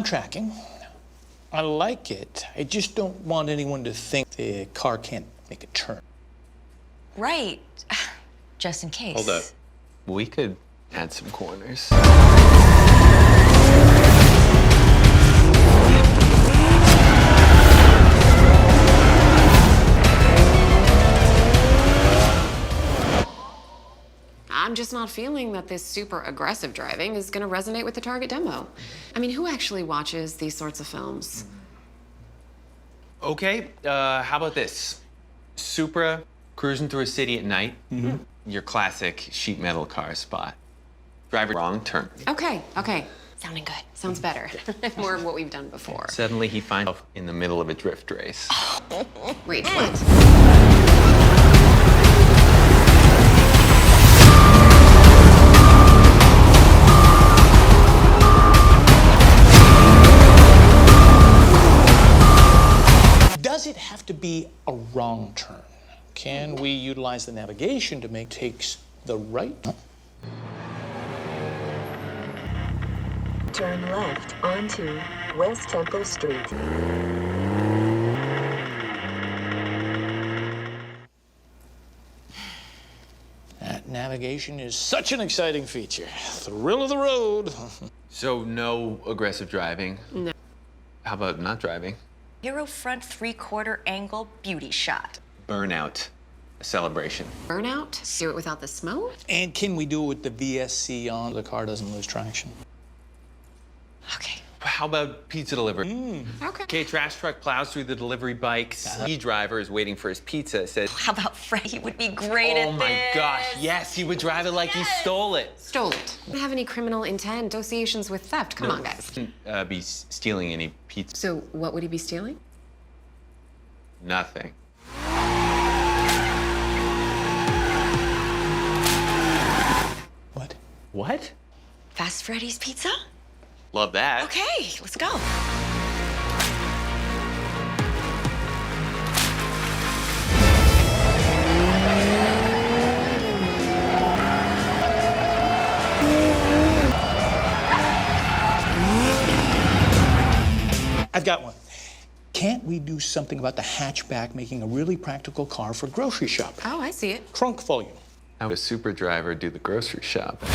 tracking. I like it. I just don't want anyone to think the car can't make a turn. Right. Just in case. Hold up. We could add some corners. I'm just not feeling that this super aggressive driving is gonna resonate with the target demo. I mean, who actually watches these sorts of films? Okay, how about this? Supra cruising through a city at night. Your classic sheet metal car spot. Driver wrong turn. Okay. Sounding good. Sounds better. More of what we've done before. Suddenly he finds himself in the middle of a drift race. Wait, what? Does it have to be a wrong turn? Can we utilize the navigation to make takes the right? Turn left onto West Temple Street. That navigation is such an exciting feature. Thrill of the road. So no aggressive driving? No. How about not driving? Hero front 3/4 angle beauty shot. Burnout. A celebration. Burnout? Do it without the smoke? And can we do it with the VSC on? The car doesn't lose traction. Okay. How about pizza delivery? Okay. Trash truck plows through the delivery bikes. The driver is waiting for his pizza. Says, How about Fred? He would be great at oh this. my gosh, yes, he would drive it like he stole it. Stole it. Don't have any criminal intent, associations with theft. Come on, guys. Be stealing any pizza. So what would he be stealing? Nothing. What? What? Fast Freddy's Pizza? Love that. Okay, let's go. I've got one. Can't we do something about the hatchback making a really practical car for grocery shopping? Oh, I see it. Trunk volume. How would a super driver do the grocery shopping?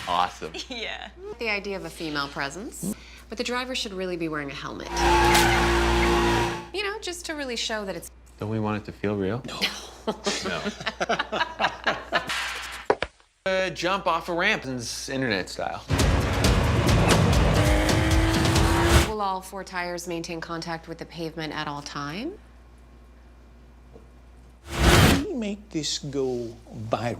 Awesome. Yeah. The idea of a female presence, but the driver should really be wearing a helmet. You know, just to really show that it's... Don't we want it to feel real? No. Jump off a ramp, internet style. Will all 4 tires maintain contact with the pavement at all time? We make this go viral.